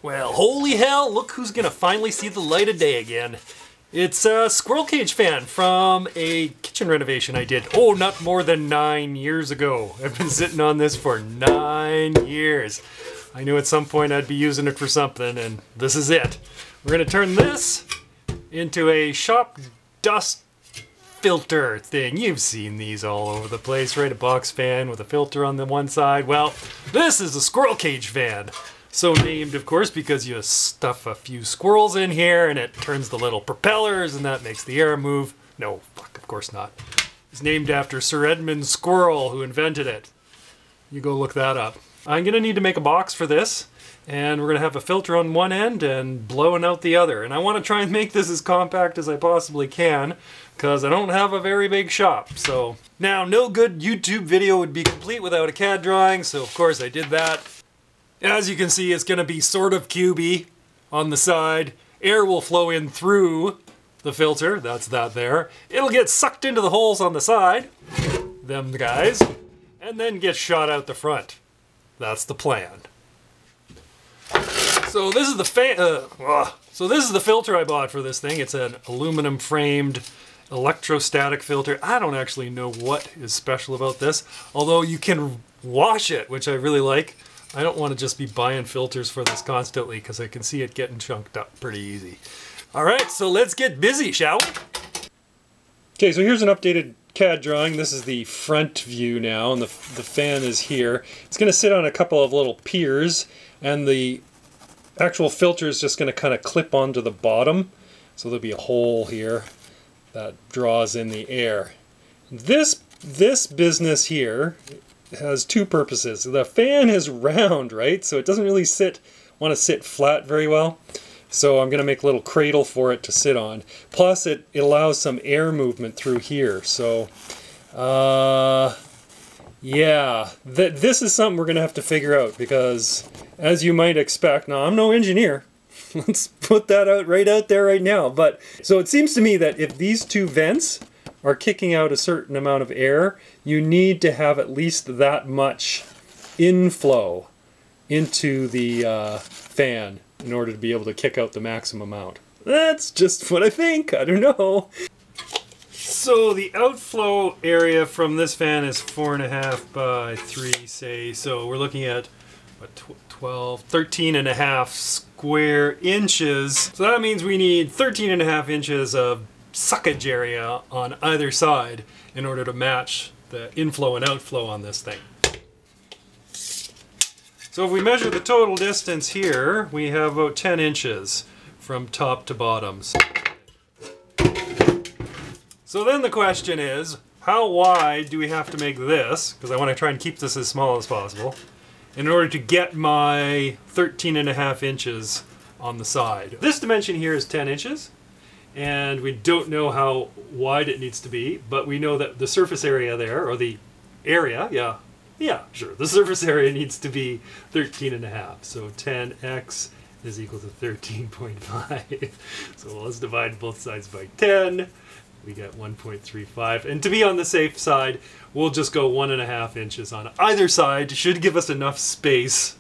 Well, holy hell, look who's gonna finally see the light of day again. It's a squirrel cage fan from a kitchen renovation I did. Oh, not more than 9 years ago. I've been sitting on this for 9 years. I knew at some point I'd be using it for something, and this is it. We're gonna turn this into a shop dust filter thing. You've seen these all over the place, right? A box fan with a filter on the one side. Well, this is a squirrel cage fan. So named, of course, because you stuff a few squirrels in here and it turns the little propellers and that makes the air move. No, fuck, of course not. It's named after Sir Edmund Squirrel, who invented it. You go look that up. I'm gonna need to make a box for this, and we're gonna have a filter on one end and blowing out the other. And I wanna try and make this as compact as I possibly can, because I don't have a very big shop. So now, no good YouTube video would be complete without a CAD drawing, so of course I did that. As you can see, it's going to be sort of cubey on the side. Air will flow in through the filter, that's that there. It'll get sucked into the holes on the side, them guys, and then get shot out the front. That's the plan. So this is the this is the filter I bought for this thing. It's an aluminum framed electrostatic filter. I don't actually know what is special about this, although you can wash it, which I really like. I don't want to just be buying filters for this constantly because I can see it getting chunked up pretty easy. All right, so let's get busy, shall we? Okay, so here's an updated CAD drawing. This is the front view now, and the fan is here. It's going to sit on a couple of little piers, and the actual filter is just going to kind of clip onto the bottom. So there'll be a hole here that draws in the air. This business here has two purposes. The fan is round, right? So it doesn't really want to sit flat very well. So I'm going to make a little cradle for it to sit on. Plus it allows some air movement through here. So yeah, this is something we're going to have to figure out because, as you might expect, now I'm no engineer. Let's put that right out there right now. But so it seems to me that if these two vents are kicking out a certain amount of air, you need to have at least that much inflow into the fan in order to be able to kick out the maximum amount. That's just what I think. I don't know. So the outflow area from this fan is 4.5 by 3, say. So we're looking at what, 13.5 square inches. So that means we need 13.5 inches of suckage area on either side in order to match the inflow and outflow on this thing. So if we measure the total distance here, we have about 10 inches from top to bottom. So then the question is, how wide do we have to make this, because I want to try and keep this as small as possible, in order to get my 13.5 inches on the side. This dimension here is 10 inches. And we don't know how wide it needs to be, but we know that the surface area there, or the area, yeah, sure, the surface area needs to be 13.5. So 10x is equal to 13.5. So let's divide both sides by 10. We get 1.35. And to be on the safe side, we'll just go 1.5 inches on either side. Should give us enough space.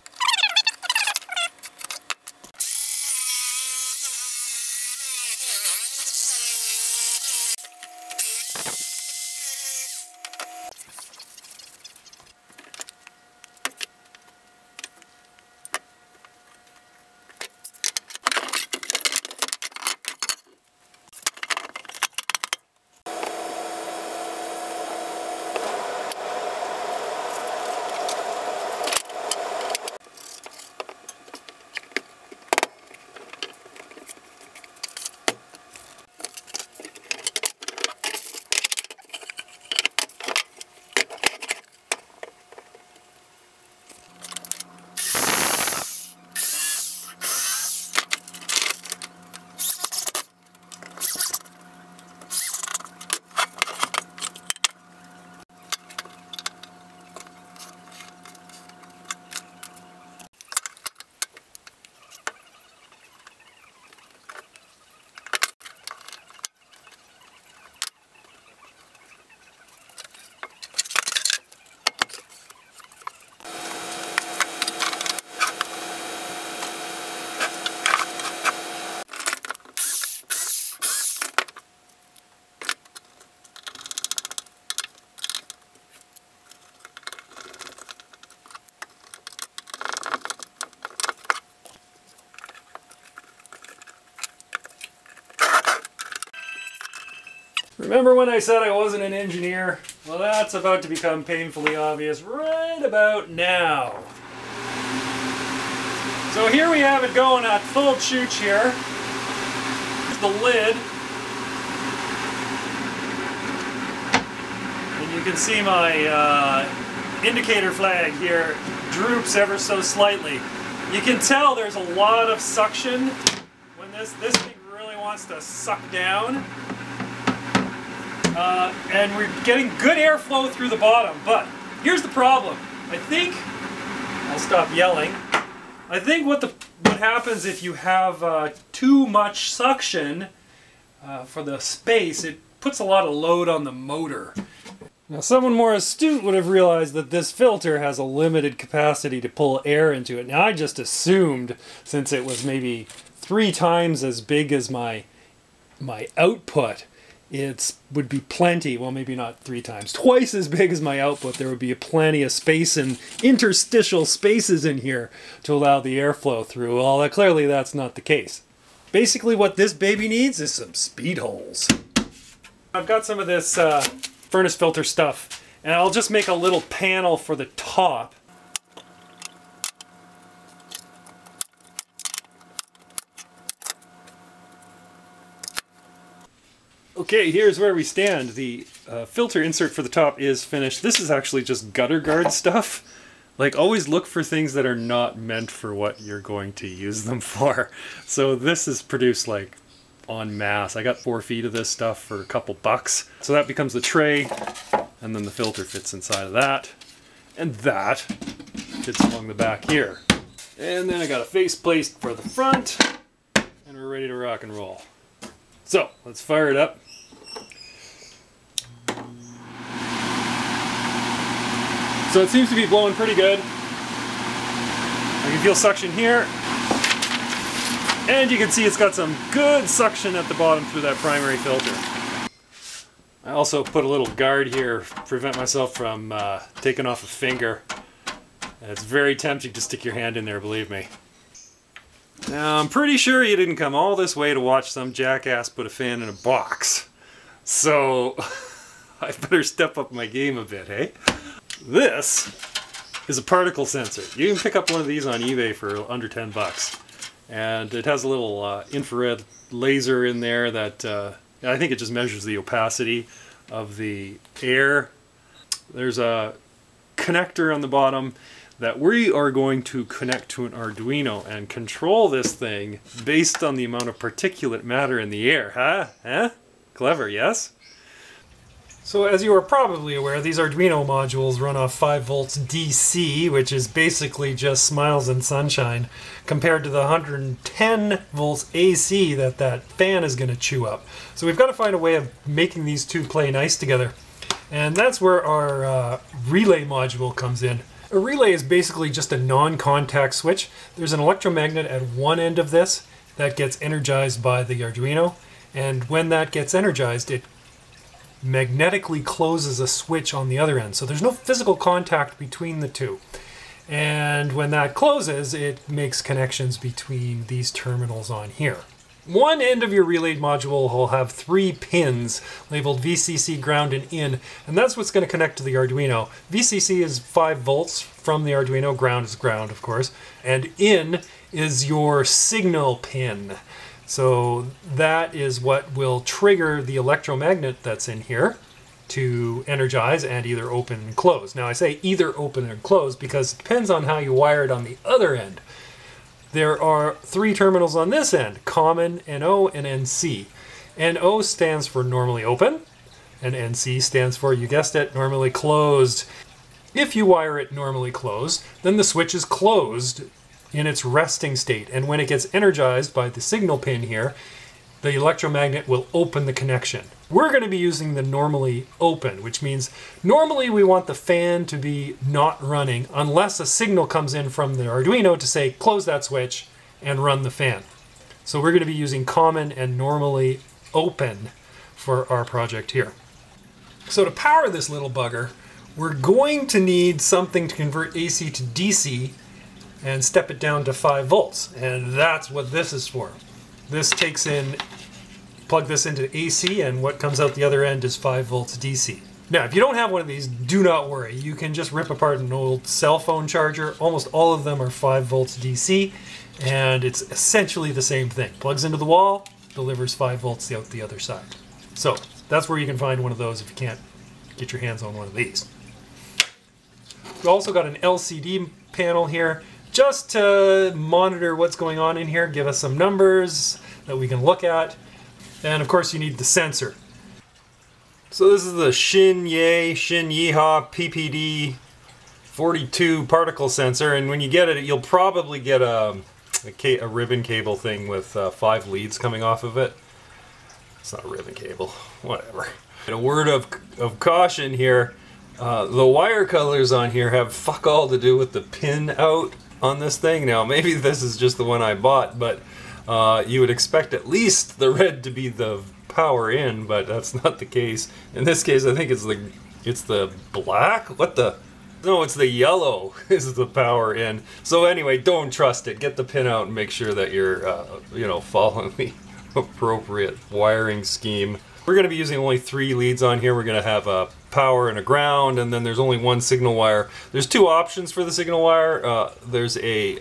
Remember when I said I wasn't an engineer? Well, that's about to become painfully obvious right about now. So here we have it going at full chooch here. Here's the lid. And you can see my indicator flag here droops ever so slightly. You can tell there's a lot of suction when this thing really wants to suck down. And we're getting good airflow through the bottom, but here's the problem. I think, I'll stop yelling. I think what happens if you have too much suction for the space, it puts a lot of load on the motor. Now, someone more astute would have realized that this filter has a limited capacity to pull air into it. Now, I just assumed, since it was maybe 3 times as big as my output, it would be plenty, well, maybe not 3 times, twice as big as my output. There would be plenty of space and interstitial spaces in here to allow the airflow through. Well, clearly that's not the case. Basically what this baby needs is some speed holes. I've got some of this furnace filter stuff, and I'll just make a little panel for the top. Okay, here's where we stand. The filter insert for the top is finished. This is actually just gutter guard stuff. Like, always look for things that are not meant for what you're going to use them for. So this is produced like en masse. I got 4 feet of this stuff for a couple bucks. So that becomes the tray, and then the filter fits inside of that. And that fits along the back here. And then I got a faceplate for the front, and we're ready to rock and roll. So, let's fire it up. So it seems to be blowing pretty good. I can feel suction here. And you can see it's got some good suction at the bottom through that primary filter. I also put a little guard here to prevent myself from taking off a finger. And it's very tempting to stick your hand in there, believe me. Now, I'm pretty sure you didn't come all this way to watch some jackass put a fan in a box. So, I better step up my game a bit, eh? This is a particle sensor. You can pick up one of these on eBay for under 10 bucks. And it has a little infrared laser in there that, I think it just measures the opacity of the air. There's a connector on the bottom that we are going to connect to an Arduino and control this thing based on the amount of particulate matter in the air. Huh? Clever, yes? So as you are probably aware, these Arduino modules run off 5 volts DC, which is basically just smiles and sunshine, compared to the 110 volts AC that fan is going to chew up. So we've got to find a way of making these two play nice together. And that's where our relay module comes in. A relay is basically just a non-contact switch. There's an electromagnet at one end of this that gets energized by the Arduino, and when that gets energized, it magnetically closes a switch on the other end. So there's no physical contact between the two. And when that closes, it makes connections between these terminals on here. One end of your relay module will have 3 pins labeled VCC, ground, and in, and that's what's going to connect to the Arduino. VCC is 5 volts from the Arduino, ground is ground, of course, and in is your signal pin. So that is what will trigger the electromagnet that's in here to energize and either open and close. Now I say either open and close because it depends on how you wire it on the other end. There are 3 terminals on this end, common, NO, and NC. NO stands for normally open, and NC stands for, you guessed it, normally closed. If you wire it normally closed, then the switch is closed in its resting state, and when it gets energized by the signal pin here, the electromagnet will open the connection. We're going to be using the normally open, which means normally we want the fan to be not running unless a signal comes in from the Arduino to say close that switch and run the fan. So we're going to be using common and normally open for our project here. So to power this little bugger, we're going to need something to convert AC to DC and step it down to 5 volts. And that's what this is for. This takes in plug this into AC, and what comes out the other end is 5 volts DC. Now, if you don't have one of these, do not worry. You can just rip apart an old cell phone charger. Almost all of them are 5 volts DC, and it's essentially the same thing. Plugs into the wall, delivers 5 volts out the other side. So that's where you can find one of those if you can't get your hands on one of these. We've also got an LCD panel here just to monitor what's going on in here, give us some numbers that we can look at. And of course you need the sensor. So this is the Shin Yeehaw PPD 42 particle sensor, and when you get it, you'll probably get a ribbon cable thing with 5 leads coming off of it. It's not a ribbon cable, whatever. And a word of caution here, the wire colors on here have fuck all to do with the pin out on this thing. Now maybe this is just the one I bought, but you would expect at least the red to be the power in, but that's not the case. In this case, I think it's the black? What the? No, it's the yellow is the power in. So anyway, don't trust it. Get the pin out and make sure that you're, you know, following the appropriate wiring scheme. We're going to be using only 3 leads on here. We're going to have a power and a ground, and then there's only 1 signal wire. There's 2 options for the signal wire. There's a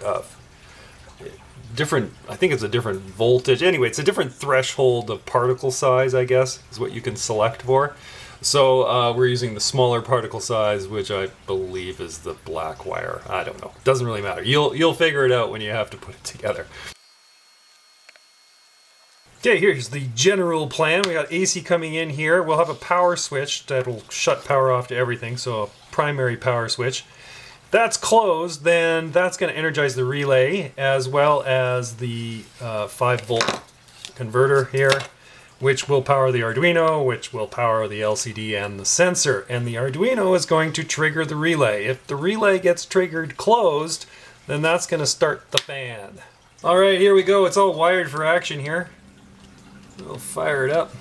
different, I think it's a different voltage. Anyway, it's a different threshold of particle size, I guess, is what you can select for. So we're using the smaller particle size, which I believe is the black wire. I don't know. Doesn't really matter. You'll figure it out when you have to put it together. Okay, here's the general plan. We got AC coming in here. We'll have a power switch that'll shut power off to everything, so a primary power switch. That's closed, then that's going to energize the relay as well as the 5 volt converter here, which will power the Arduino, which will power the LCD and the sensor. And the Arduino is going to trigger the relay. If the relay gets triggered closed, then that's going to start the fan. All right, here we go. It's all wired for action here. We'll fire it up.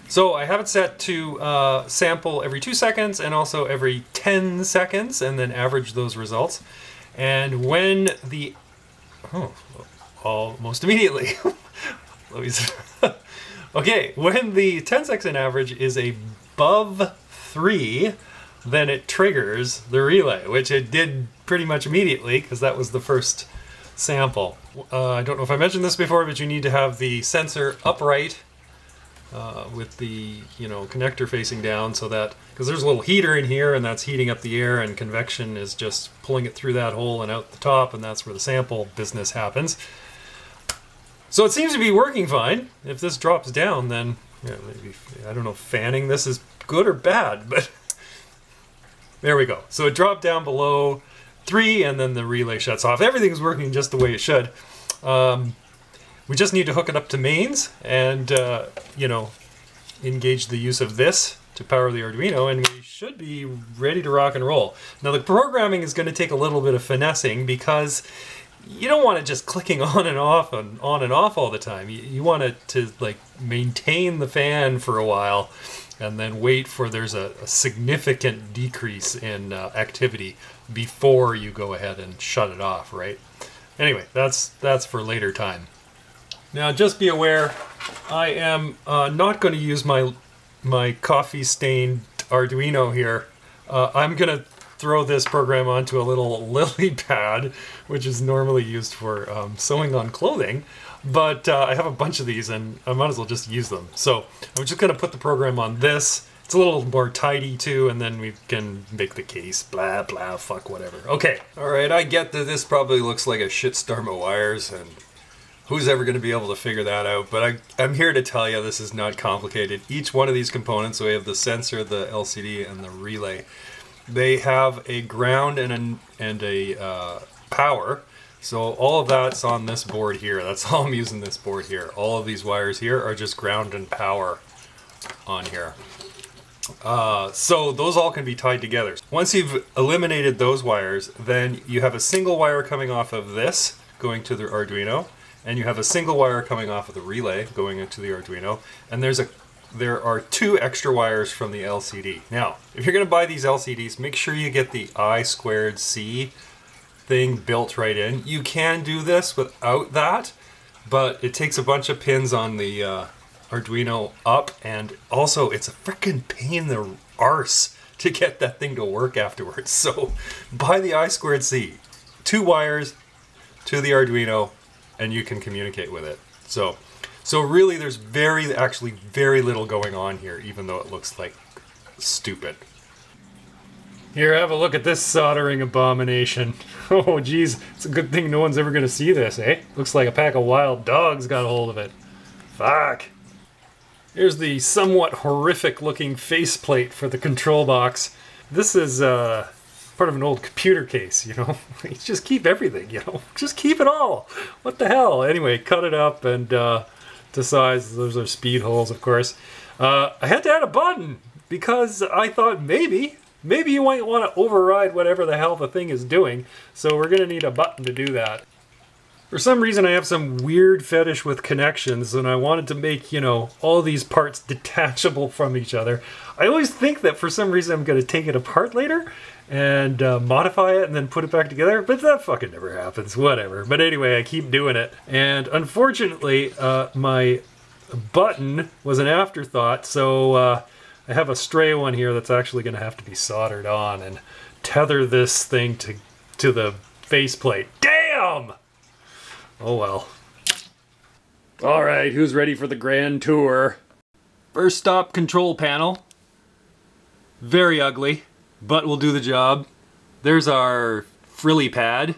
So I have it set to sample every 2 seconds and also every 10 seconds, and then average those results. And when the almost immediately. Okay, when the 10-second average is above 3, then it triggers the relay, which it did pretty much immediately because that was the first sample. I don't know if I mentioned this before, but you need to have the sensor upright with the connector facing down, so that, because there's a little heater in here and that's heating up the air, and convection is just pulling it through that hole and out the top, and that's where the sample business happens. So it seems to be working fine. If this drops down, then maybe, I don't know if fanning this is good or bad, but there we go. So it dropped down below 3 and then the relay shuts off. Everything's working just the way it should. We just need to hook it up to mains and, engage the use of this to power the Arduino, and we should be ready to rock and roll. Now the programming is going to take a little bit of finessing because you don't want it just clicking on and off all the time. You want it to maintain the fan for a while and then wait for there's a significant decrease in activity before you go ahead and shut it off, right? Anyway, that's for later time. Now just be aware, I am not going to use my coffee-stained Arduino here. I'm going to throw this program onto a little lily pad, which is normally used for sewing on clothing, but I have a bunch of these and I might as well just use them. So I'm just going to put the program on this. It's a little more tidy too, and then we can make the case, blah, blah, fuck, whatever. Okay. All right, I get that this probably looks like a shitstorm of wires, and who's ever going to be able to figure that out? But I'm here to tell you this is not complicated. Each one of these components, so we have the sensor, the LCD, and the relay, they have a ground and a power. So all of that's on this board here. That's all I'm using this board here. All of these wires here are just ground and power on here. So those all can be tied together. Once you've eliminated those wires, then you have a single wire coming off of this going to the Arduino, and you have a single wire coming off of the relay going into the Arduino, and there are 2 extra wires from the LCD. Now, if you're going to buy these LCDs, make sure you get the I2C thing built right in. You can do this without that, but it takes a bunch of pins on the Arduino up, and also it's a freaking pain in the arse to get that thing to work afterwards. So buy the I2C, 2 wires to the Arduino, and you can communicate with it. So really there's actually very little going on here, even though it looks like stupid. Here, have a look at this soldering abomination. Oh geez, it's a good thing no one's ever gonna see this, eh? Looks like a pack of wild dogs got a hold of it. Fuck. Here's the somewhat horrific looking faceplate for the control box. This is part of an old computer case, you know? You just keep everything, you know? Just keep it all! What the hell? Anyway, cut it up and to size. Those are speed holes, of course. I had to add a button because I thought maybe you might want to override whatever the hell the thing is doing, so we're going to need a button to do that. For some reason I have some weird fetish with connections, and I wanted to make, you know, all these parts detachable from each other. I always think that for some reason I'm going to take it apart later and modify it and then put it back together, but that fucking never happens, whatever. But anyway, I keep doing it. And unfortunately, my button was an afterthought, so I have a stray one here that's actually going to have to be soldered on and tether this thing to the faceplate. Damn! Oh well. Alright, who's ready for the grand tour? First stop, control panel. Very ugly, but will do the job. There's our frilly pad,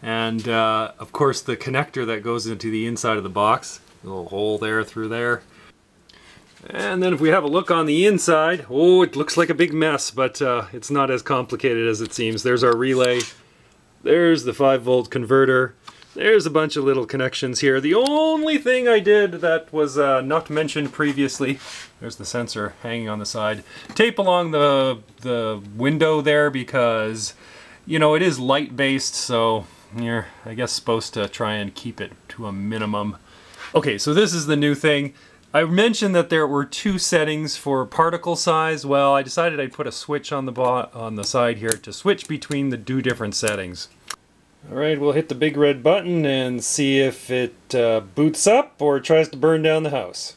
and of course the connector that goes into the inside of the box. A little hole there through there. And then if we have a look on the inside, oh, it looks like a big mess, but it's not as complicated as it seems. There's our relay. There's the 5-volt converter. There's a bunch of little connections here. The only thing I did that was not mentioned previously, there's the sensor hanging on the side. Tape along the window there because, you know, it is light-based, so you're, I guess, supposed to try and keep it to a minimum. Okay, so this is the new thing. I mentioned that there were 2 settings for particle size. Well, I decided I'd put a switch on the side here to switch between the 2 different settings. Alright, we'll hit the big red button and see if it boots up or tries to burn down the house.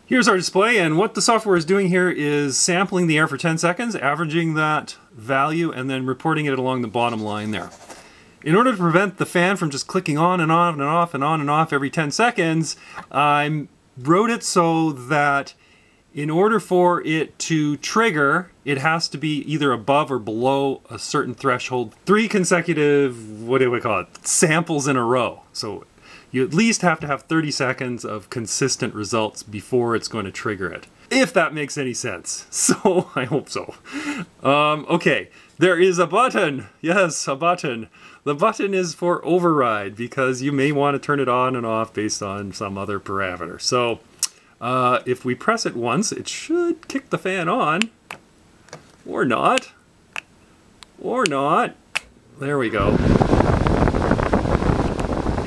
Here's our display, and what the software is doing here is sampling the air for 10 seconds, averaging that value, and then reporting it along the bottom line there. In order to prevent the fan from just clicking on and off and off and on and off every 10 seconds, I wrote it so that in order for it to trigger, it has to be either above or below a certain threshold. 3 consecutive, what do we call it, samples in a row. So you at least have to have 30 seconds of consistent results before it's going to trigger it. If that makes any sense. So, I hope so. Okay, there is a button. Yes, a button. The button is for override because you may want to turn it on and off based on some other parameter. So, if we press it once, it should kick the fan on. Or not. Or not. There we go. Hit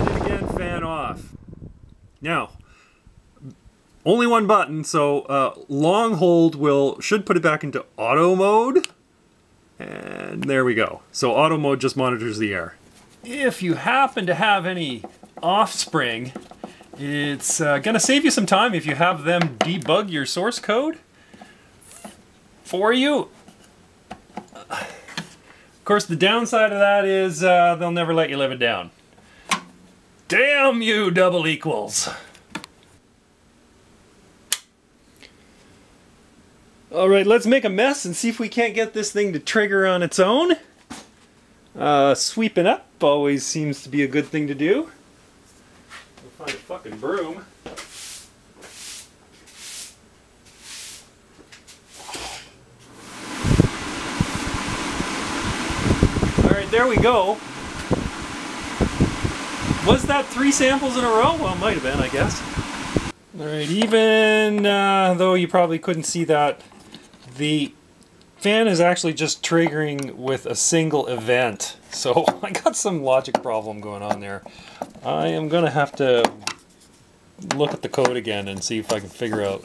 it again, fan off. Now, only one button, so long hold should put it back into auto mode. And there we go. So auto mode just monitors the air. If you happen to have any offspring, it's gonna save you some time if you have them debug your source code for you. Of course, the downside of that is they'll never let you live it down. Damn you, double equals! Alright, let's make a mess and see if we can't get this thing to trigger on its own. Sweeping up always seems to be a good thing to do. We'll find a fucking broom. Alright, there we go. Was that 3 samples in a row? Well, it might have been, I guess. Alright, even though you probably couldn't see that, the fan is actually just triggering with a single event. So I got some logic problem going on there. I am going to have to look at the code again and see if I can figure out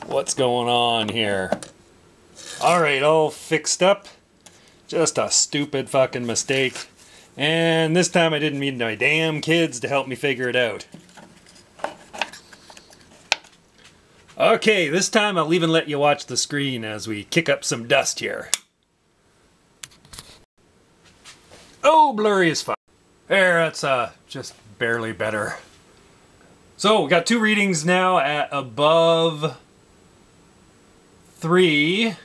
what's going on here. Alright, all fixed up. Just a stupid fucking mistake. And this time I didn't need my damn kids to help me figure it out. Okay, this time I'll even let you watch the screen as we kick up some dust here. Oh, blurry as fuck. There, that's just barely better. So, we got two readings now at above 3.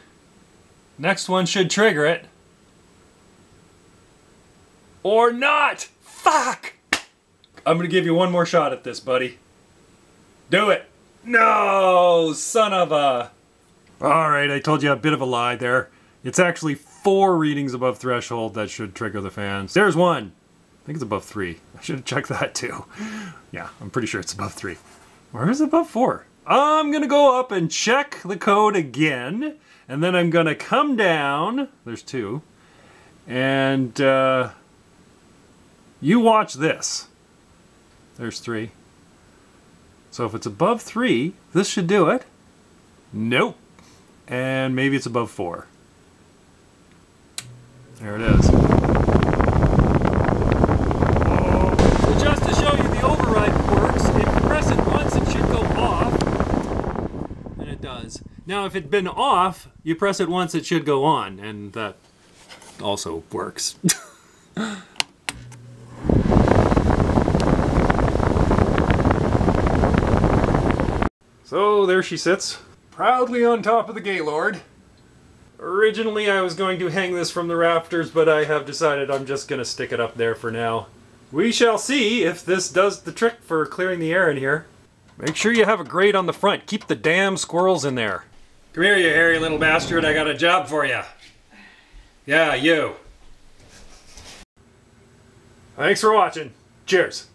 Next one should trigger it. Or not! Fuck! I'm gonna give you one more shot at this, buddy. Do it! No! Son of a... Alright, I told you a bit of a lie there. It's actually 4 readings above threshold that should trigger the fans. There's one! I think it's above 3. I should have checked that too. Yeah, I'm pretty sure it's above 3. Where is it above 4? I'm gonna go up and check the code again. And then I'm gonna come down. There's 2. And, you watch this. There's 3. So if it's above 3, this should do it. Nope. And maybe it's above 4. There it is. Oh. So just to show you the override works, if you press it once, it should go off. And it does. Now if it'd been off, you press it once, it should go on. And that also works. So there she sits, proudly on top of the Gaylord. Originally I was going to hang this from the rafters, but I have decided I'm just going to stick it up there for now. We shall see if this does the trick for clearing the air in here. Make sure you have a grate on the front. Keep the damn squirrels in there. Come here, you hairy little bastard. I got a job for you. Yeah, you. Thanks for watching. Cheers.